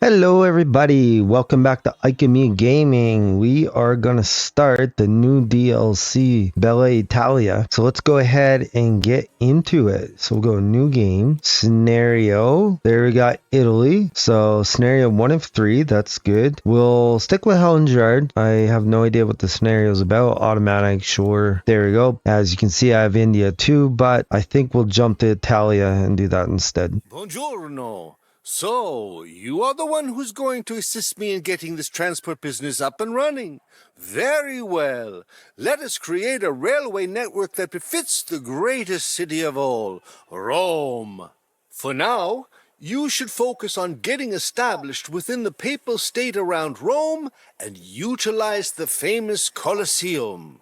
Hello everybody, welcome back to Ike Gaming. We are gonna start the new DLC Bella Italia. So let's go ahead and get into it. So we'll go new game, scenario. There we got Italy. So scenario 1 of 3, that's good. We'll stick with Helen's Yard. I have no idea what the scenario is about. Automatic, sure. There we go. As you can see, I have India too, but I think we'll jump to Italia and do that instead. Buongiorno. So, you are the one who's going to assist me in getting this transport business up and running. Very well. Let us create a railway network that befits the greatest city of all, Rome. For now, you should focus on getting established within the papal state around Rome and utilize the famous Colosseum.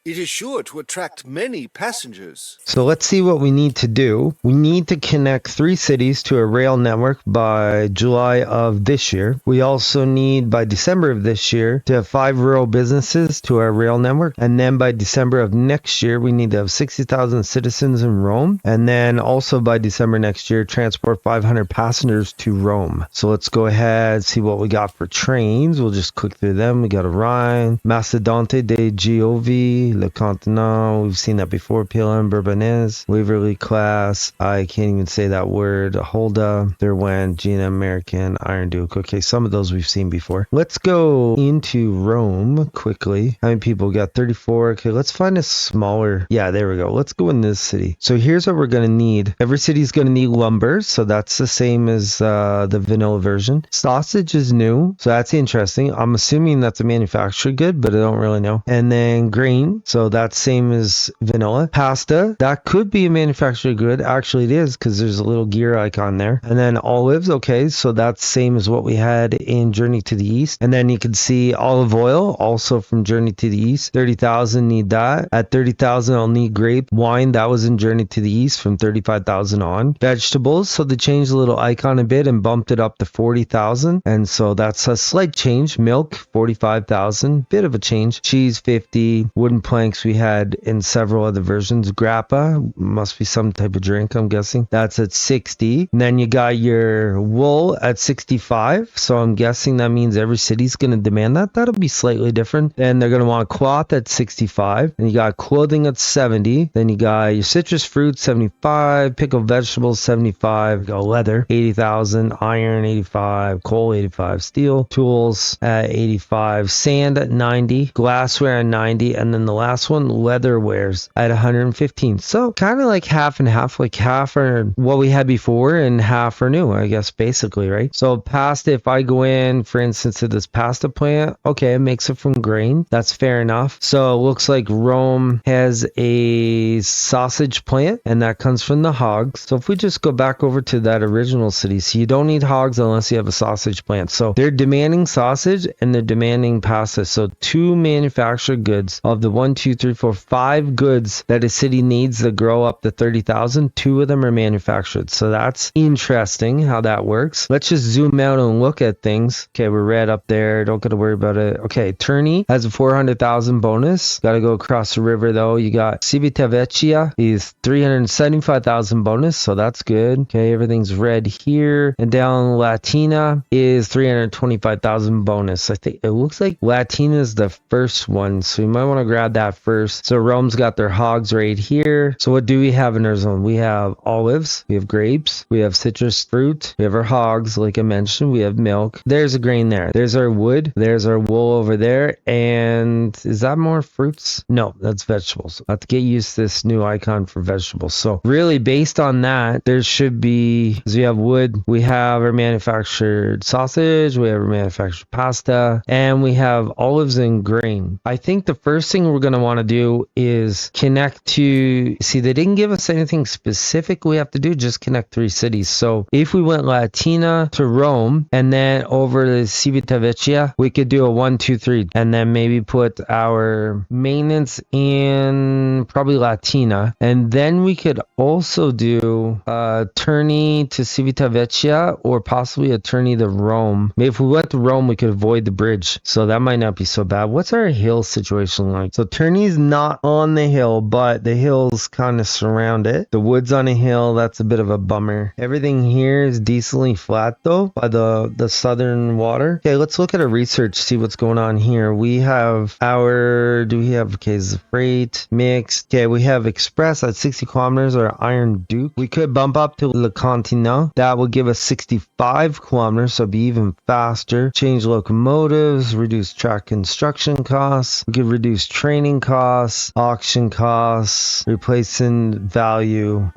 It is sure to attract many passengers. So let's see what we need to do. We need to connect 3 cities to a rail network by July of this year. We also need by December of this year to have 5 rural businesses to our rail network. And then by December of next year, we need to have 60,000 citizens in Rome. And then also by December next year, transport 500 passengers to Rome. So let's go ahead and see what we got for trains. We'll just click through them. We got a Rhine, Mastodonte de Giovi, Le Continent, we've seen that before, PLM, Bourbonnais, Waverly Class, I can't even say that word, Holda, Derwent, Gina American, Iron Duke. Okay, some of those we've seen before. Let's go into Rome quickly. How many people? We got 34. Okay, let's find a smaller, yeah, there we go. Let's go in this city. So here's what we're going to need. Every city's going to need lumber, so that's the same as the vanilla version. Sausage is new, so that's interesting. I'm assuming that's a manufactured good, but I don't really know. And then grain. So that's same as vanilla. Pasta, that could be a manufactured good. Actually, it is because there's a little gear icon there. And then olives, okay, so that's same as what we had in Journey to the East. And then you can see olive oil, also from Journey to the East. 30,000 need that. At 30,000, I'll need grape. Wine, that was in Journey to the East from 35,000 on. Vegetables, so they changed the little icon a bit and bumped it up to 40,000. And so that's a slight change. Milk, 45,000, bit of a change. Cheese, 50. Wooden planks we had in several other versions. Grappa must be some type of drink, I'm guessing. That's at 60. And then you got your wool at 65. So I'm guessing that means every city's going to demand that. That'll be slightly different. Then they're going to want cloth at 65. And you got clothing at 70. Then you got your citrus fruit 75. Pickled vegetables 75. You got leather 80,000. Iron 85. Coal 85. Steel tools at 85. Sand at 90. Glassware at 90. And then the last one, leatherwares at 115. So kind of like half and half, like half are what we had before and half are new, I guess, basically, right? So pasta, if I go in, for instance, to this pasta plant, okay, it makes it from grain. That's fair enough. So it looks like Rome has a sausage plant and that comes from the hogs. So if we just go back over to that original city, so you don't need hogs unless you have a sausage plant. So they're demanding sausage and they're demanding pasta. So 2 manufactured goods of the 1, 2, 3, 4, 5 goods that a city needs to grow up to 30,000, 2 of them are manufactured. So that's interesting how that works. Let's just zoom out and look at things. Okay, we're red up there. Don't got to worry about it. Okay, Tourney has a 400,000 bonus. Got to go across the river though. You got Civitavecchia is 375,000 bonus. So that's good. Okay, everything's red here. And down Latina is 325,000 bonus. I think it looks like Latina is the first one. So you might want to grab that first. So Rome's got their hogs right here. So what do we have in our zone? We have olives, we have grapes, we have citrus fruit, we have our hogs, like I mentioned, we have milk. There's a grain there. There's our wood. There's our wool over there. And is that more fruits? No, that's vegetables. I have to get used to this new icon for vegetables. So really based on that, there should be, as we have wood, we have our manufactured sausage, we have our manufactured pasta, and we have olives and grain. I think the first thing we're going to want to do is connect to, see, they didn't give us anything specific we have to do, just connect 3 cities. So if we went Latina to Rome and then over to Civitavecchia, we could do a 1, 2, 3 and then maybe put our maintenance in probably Latina. And then we could also do a Tourney to Civitavecchia or possibly a Tourney to Rome. Maybe if we went to Rome, we could avoid the bridge. So that might not be so bad. What's our hill situation like? So Turney's not on the hill, but the hills kind of surround it. The wood's on a hill. That's a bit of a bummer. Everything here is decently flat though by the southern water. Okay, let's look at our research, see what's going on here. We have okay, is freight mixed. Okay, we have express at 60 kilometers or Iron Duke. We could bump up to Le Continent. That would give us 65 kilometers, so it'd be even faster. Change locomotives, reduce track construction costs. We could reduce training costs, auction costs, replacing value.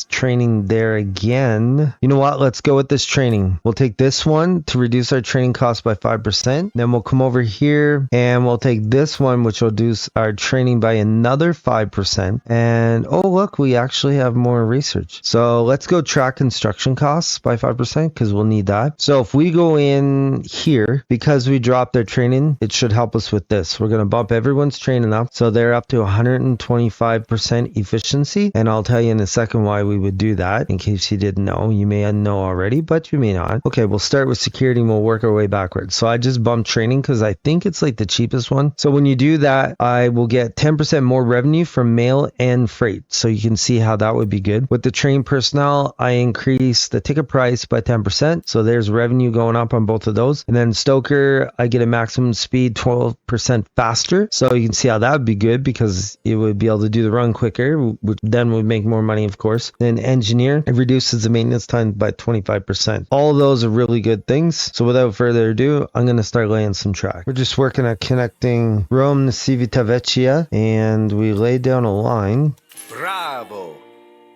Training there again. You know what? Let's go with this training. We'll take this one to reduce our training costs by 5%. Then we'll come over here and we'll take this one, which will reduce our training by another 5%. And oh, look, we actually have more research. So let's go track construction costs by 5% because we'll need that. So if we go in here, because we dropped their training, it should help us with this. We're going to bump everyone's training up. So they're up to 125% efficiency. And I'll tell you in a second why we would do that in case you didn't know. You may know already, but you may not. Okay, we'll start with security and we'll work our way backwards. So I just bumped training because I think it's like the cheapest one. So when you do that, I will get 10% more revenue from mail and freight. So you can see how that would be good. With the trained personnel, I increase the ticket price by 10%. So there's revenue going up on both of those. And then Stoker, I get a maximum speed 12% faster. So you can see how that would be good because it would be able to do the run quicker, which then would make more money, of course. Then engineer, it reduces the maintenance time by 25%. All of those are really good things. So without further ado, I'm going to start laying some track. We're just working at connecting Rome to Civitavecchia, and we laid down a line. Bravo!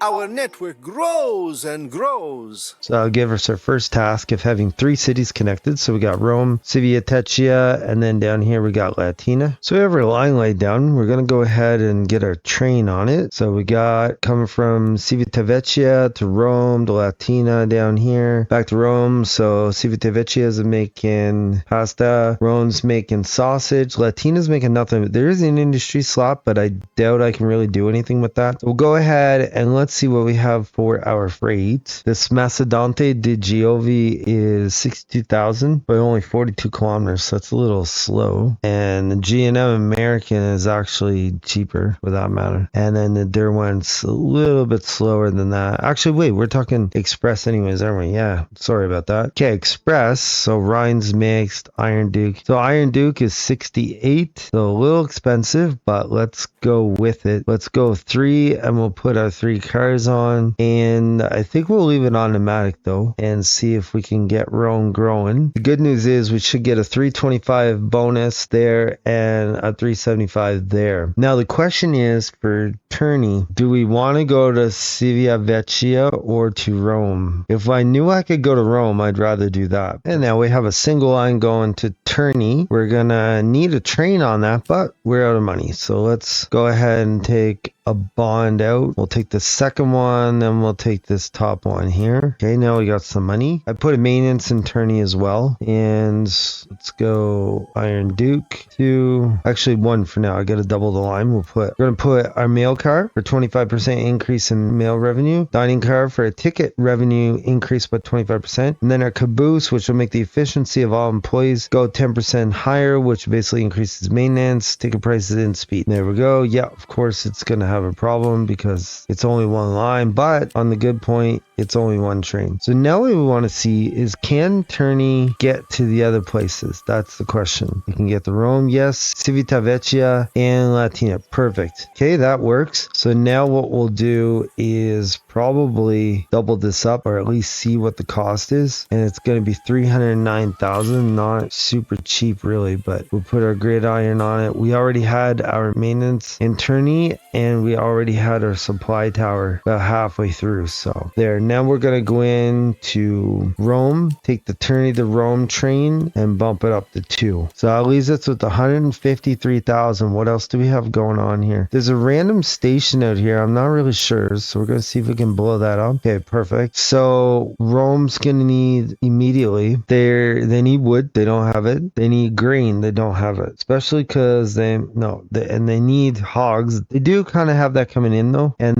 Our network grows and grows. So I'll give us our first task of having 3 cities connected. So we got Rome, Civitavecchia, and then down here we got Latina. So we have our line laid down. We're going to go ahead and get our train on it. So we got coming from Civitavecchia to Rome to Latina down here, back to Rome. So Civitavecchia is making pasta, Rome's making sausage, Latina's making nothing. There is an industry slot, but I doubt I can really do anything with that. So we'll go ahead and let's see what we have for our freight. This Macedonte di Giovi is 62,000, but only 42 kilometers, so that's a little slow. And the G&M American is actually cheaper for that matter. And then the Derwent's a little bit slower than that. Actually, wait, we're talking Express anyways, aren't we? Yeah, sorry about that. Okay, Express, so Rhines mixed, Iron Duke. So Iron Duke is 68, so a little expensive, but let's go with it. Let's go 3 and we'll put our 3 cars on, and I think we'll leave it on automatic though and see if we can get Rome growing. The good news is we should get a 325 bonus there and a 375 there. Now the question is for Turney, do we want to go to Civitavecchia or to Rome? If I knew I could go to Rome, I'd rather do that. And now we have a single line going to Turney. We're gonna need a train on that, but we're out of money, so let's go ahead and take a bond out. We'll take the second one, then we'll take this top one here. Okay, now we got some money. I put a maintenance in Turney as well, and let's go Iron Duke 2, actually 1 for now. I gotta double the line. We're gonna put our mail car for 25% increase in mail revenue, dining car for a ticket revenue increase by 25%, and then our caboose, which will make the efficiency of all employees go 10% higher, which basically increases maintenance, ticket prices, and speed. There we go. Yeah, of course it's gonna have a problem because it's only one line, but on the good point, it's only one train. So now what we want to see is, can Turney get to the other places? That's the question. You can get to Rome, yes, Civitavecchia, and Latina. Perfect. Okay, that works. So now what we'll do is probably double this up, or at least see what the cost is, and it's going to be 309,000. Not super cheap really, but we'll put our gridiron on it. We already had our maintenance in Turney, and we already had our supply tower about halfway through. So there. Now we're going to go into Rome, take the Turney to Rome train and bump it up to 2. So that leaves us with 153,000. What else do we have going on here? There's a random station out here. I'm not really sure. So we're going to see if we can blow that up. Okay, perfect. So Rome's going to need immediately. They need wood. They don't have it. They need grain. They don't have it. Especially because they need hogs. They do kind of have that coming in though. And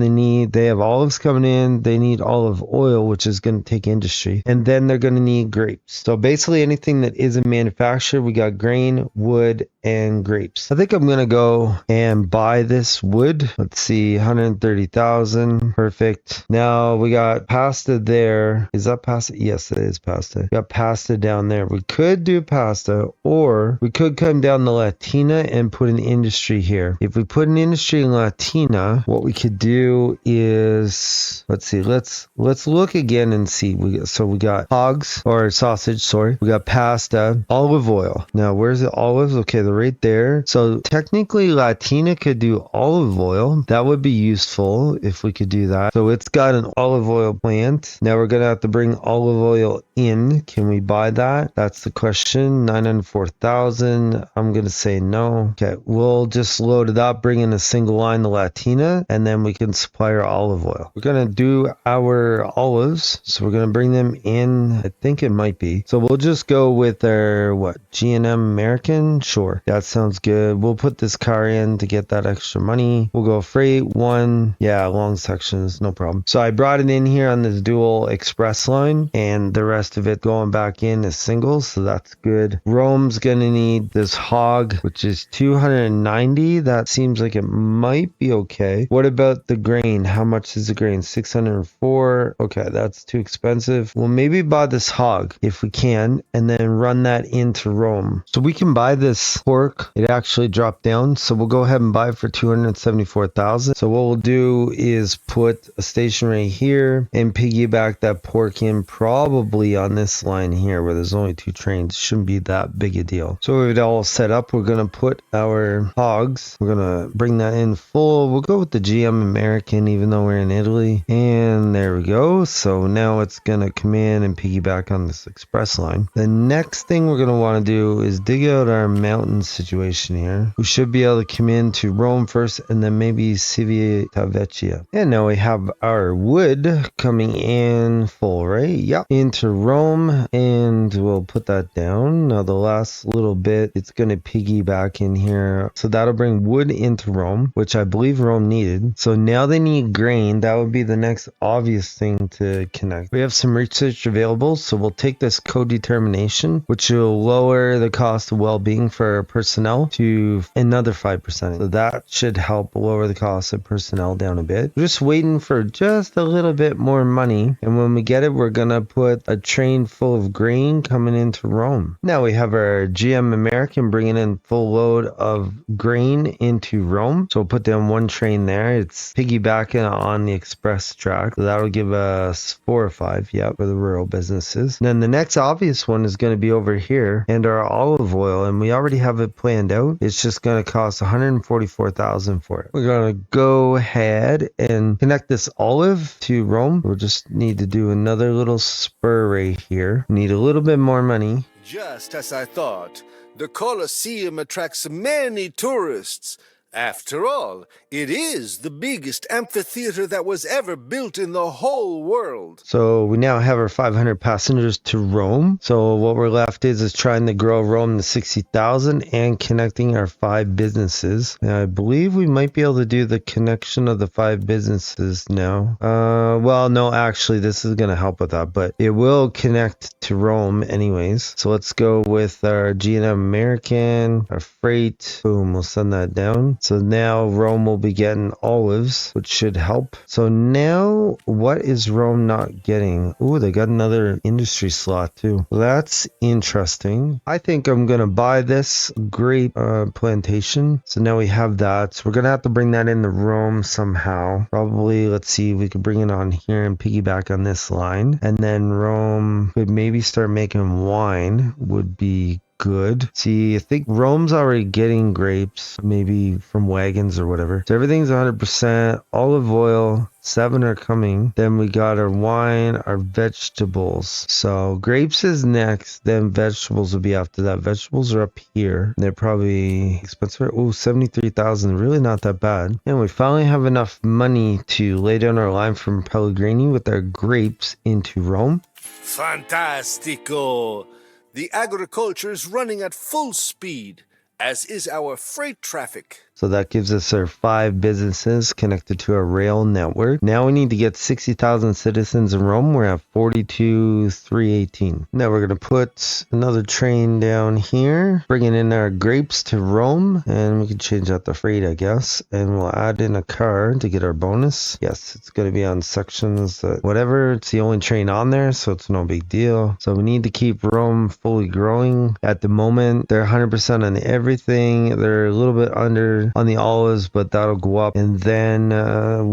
they have olives coming in. They need olive oil, which is going to take industry, and then they're going to need grapes. So basically anything that isn't manufactured, we got grain, wood, and grapes. I think I'm going to go and buy this wood. Let's see, 130,000. Perfect. Now we got pasta there. Is that pasta? Yes, it is pasta. We got pasta down there. We could do pasta, or we could come down to Latina and put an industry here. If we put an industry in Latina, what we could do is, let's see, let's look again and see. So we got hogs or sausage, sorry. We got pasta, olive oil. Now, where's the olives? Okay, they're right there. So technically Latina could do olive oil. That would be useful if we could do that. So it's got an olive oil plant. Now we're gonna have to bring olive oil in. Can we buy that? That's the question. 904,000. I'm gonna say no. Okay, we'll just load it up, bring in a single line to Latina, and then we can supply our olive oil. We're gonna do our olives, so we're gonna bring them in. I think it might be. So we'll just go with our G&M American. Sure, that sounds good. We'll put this car in to get that extra money. We'll go freight one. Yeah, long sections, no problem. So I brought it in here on this dual express line, and the rest of it going back in as singles, so that's good. Rome's gonna need this hog, which is 290. That seems like it might be okay. What about the grain? How much is the grain? 604. Okay, that's too expensive. We'll maybe buy this hog if we can, and then run that into Rome. So we can buy this pork. It actually dropped down, so we'll go ahead and buy it for 274,000. So what we'll do is put a station right here and piggyback that pork in probably on this line here where there's only 2 trains. Shouldn't be that big a deal. So with it all set up, we're gonna put our hogs. We're gonna bring that in full. We'll go with the GM American even though we're in Italy. And there we go. So now it's gonna come in and piggyback on this express line. The next thing we're gonna want to do is dig out our mountain situation here. We should be able to come into Rome first and then maybe Civitavecchia. And now we have our wood coming in full, right? Yep. Into Rome, and we'll put that down. Now the last little bit, it's going to piggyback in here. So that'll bring wood into Rome, which I believe Rome needed. So now they need grain. That would be the next obvious thing to connect. We have some research available, so we'll take this co-determination, which will lower the cost of well-being for personnel to another 5%. So that should help lower the cost of personnel down a bit. We're just waiting for just a little bit more money, and when we get it, we're gonna put a train full of grain coming into Rome. Now we have our GM American bringing in full load of grain into Rome. So we'll put down 1 train there. It's piggybacking on the express track. So that'll give us 4 or 5, yeah, for the rural businesses. And then the next obvious one is going to be over here, and our olive oil, and we already have it planned out. It's just going to cost 144,000 for it. We're going to go ahead and connect this olive to Rome. We'll just need to do another little spur right here. Need a little bit more money. Just as I thought, the Colosseum attracts many tourists. After all, it is the biggest amphitheater that was ever built in the whole world. So we now have our 500 passengers to Rome. So what we're left is trying to grow Rome to 60,000 and connecting our 5 businesses. Now I believe we might be able to do the connection of the 5 businesses now. Well, no, actually this is going to help with that, but it will connect to Rome anyways. So let's go with our G&M American, our freight. Boom, we'll send that down. So now Rome will be getting olives, which should help. So now what is Rome not getting? Ooh, they got another industry slot too. That's interesting. I think I'm going to buy this grape plantation. So now we have that. So we're going to have to bring that into Rome somehow. Probably, let's see, we could bring it on here and piggyback on this line. And then Rome could maybe start making wine, would be good. See, I think Rome's already getting grapes, maybe from wagons or whatever. So everything's 100%. Olive oil, 7 are coming. Then we got our wine, our vegetables. So grapes is next. Then vegetables will be after that. Vegetables are up here. They're probably expensive. Oh, 73,000. Really not that bad. And we finally have enough money to lay down our line from Pellegrini with our grapes into Rome. Fantastico! The agriculture is running at full speed, as is our freight traffic. So that gives us our 5 businesses connected to a rail network. Now we need to get 60,000 citizens in Rome. We're at 42,318. Now we're going to put another train down here, bringing in our grapes to Rome, and we can change out the freight, I guess, and we'll add in a car to get our bonus. Yes, it's going to be on sections, whatever. It's the only train on there, so it's no big deal. So we need to keep Rome fully growing. At the moment, they're 100% on everything. They're a little bit under on the olives, but that'll go up. And then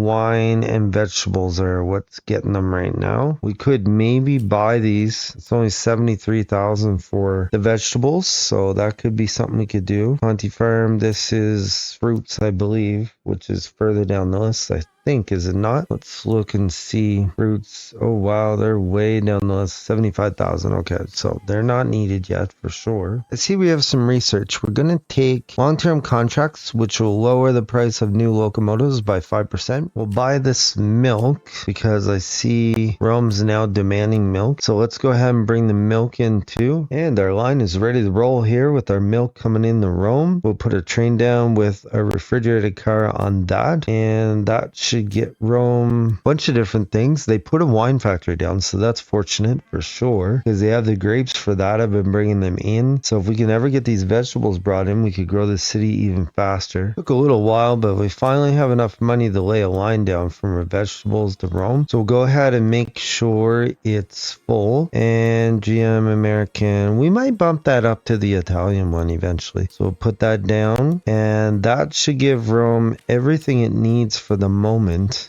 wine and vegetables are what's getting them right now. We could maybe buy these. It's only 73,000 for the vegetables, so that could be something we could do. Conti Farm, this is fruits, I believe, which is further down the list, I think, is it not? Let's look and see. Fruits, oh wow, they're way down the list. 75,000. Okay, so they're not needed yet for sure. I see we have some research. We're gonna take long-term contracts, which will lower the price of new locomotives by 5%. We'll buy this milk because I see Rome's now demanding milk, so let's go ahead and bring the milk in too. And our line is ready to roll here with our milk coming in to Rome. We'll put a train down with a refrigerated car on that, and that should get Rome a bunch of different things. They put a wine factory down, so that's fortunate for sure, because they have the grapes for that. I've been bringing them in, so if we can ever get these vegetables brought in, we could grow the city even faster. Took a little while, but we finally have enough money to lay a line down from our vegetables to Rome, so we'll go ahead and make sure it's full. And GM American, we might bump that up to the Italian one eventually, so we'll put that down, and that should give Rome everything it needs for the moment.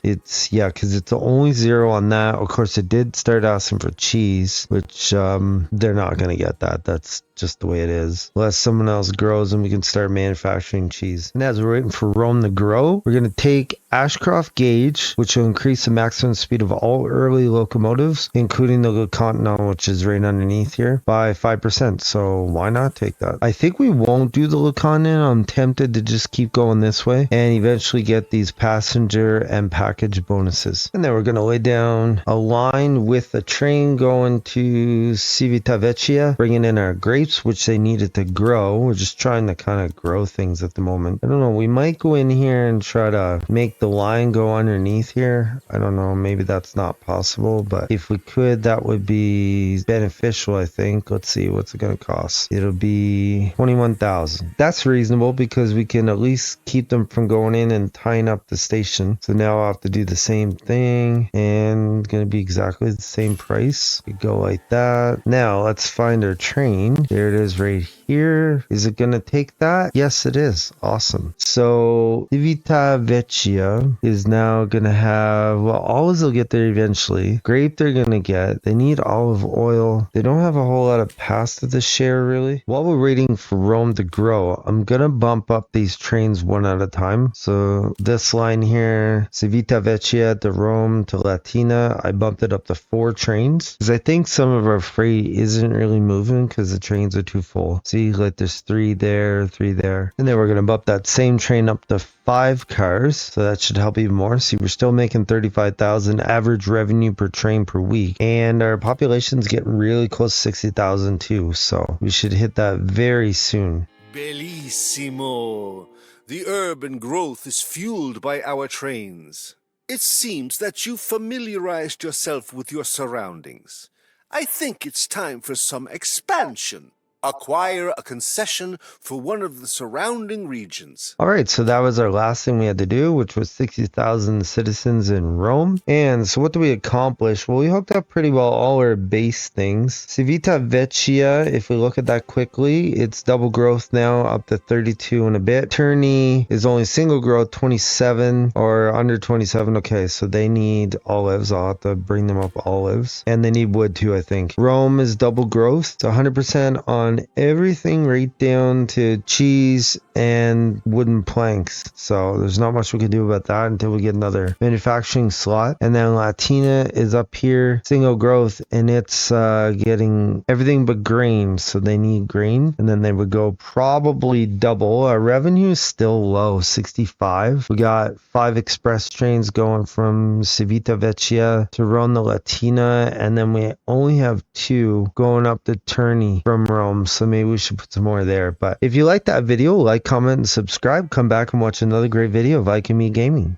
It's, yeah, because it's the only 0 on that. Of course, it did start asking for cheese, which they're not going to get that. That's just the way it is. Unless someone else grows and we can start manufacturing cheese. And as we're waiting for Rome to grow, we're going to take Ashcroft gauge, which will increase the maximum speed of all early locomotives, including the Le Continent, which is right underneath here, by 5%. So why not take that? I think we won't do the Le Continent. I'm tempted to just keep going this way and eventually get these passenger and package bonuses. And then we're going to lay down a line with a train going to Civitavecchia, bringing in our grapes, which they needed to grow. We're just trying to kind of grow things at the moment. I don't know. We might go in here and try to make the line go underneath here. I don't know. Maybe that's not possible, but if we could, that would be beneficial, I think. Let's see. What's it going to cost? It'll be 21,000. That's reasonable because we can at least keep them from going in and tying up the station. So now I'll have to do the same thing and going to be exactly the same price. We go like that. Now let's find our train. There it is right here. Is it going to take that? Yes, it is. Awesome. So Civitavecchia is now going to have, well, olives will get there eventually. Grape they're going to get. They need olive oil. They don't have a whole lot of pasta to share really. While we're waiting for Rome to grow, I'm going to bump up these trains one at a time. So this line here, Civitavecchia to Rome to Latina, I bumped it up to 4 trains because I think some of our freight isn't really moving because the trains are too full. See, like there's 3 there, 3 there. And then we're going to bump that same train up to 5 cars, so that should help even more. See, we're still making 35,000 average revenue per train per week, and our population's getting really close to 60,000 too, so we should hit that very soon. Bellissimo! The urban growth is fueled by our trains. It seems that you've familiarized yourself with your surroundings. I think it's time for some expansion. Acquire a concession for one of the surrounding regions. All right, so that was our last thing we had to do, which was 60,000 citizens in Rome. And so what do we accomplish? Well, we hooked up pretty well all our base things. Civitavecchia, if we look at that quickly, it's double growth now up to 32 and a bit. Terni is only single growth, 27 or under 27. Okay, so they need olives. I'll have to bring them up olives. And they need wood too, I think. Rome is double growth. It's 100% on everything right down to cheese and wooden planks. So there's not much we can do about that until we get another manufacturing slot. And then Latina is up here, single growth, and it's getting everything but grain. So they need grain. And then they would go probably double. Our revenue is still low, 65. We got 5 express trains going from Civitavecchia to Rome to Latina. And then we only have 2 going up to Terni from Rome. So maybe we should put some more there. But if you like that video, like, comment, and subscribe. Come back and watch another great video of Viking Me Gaming.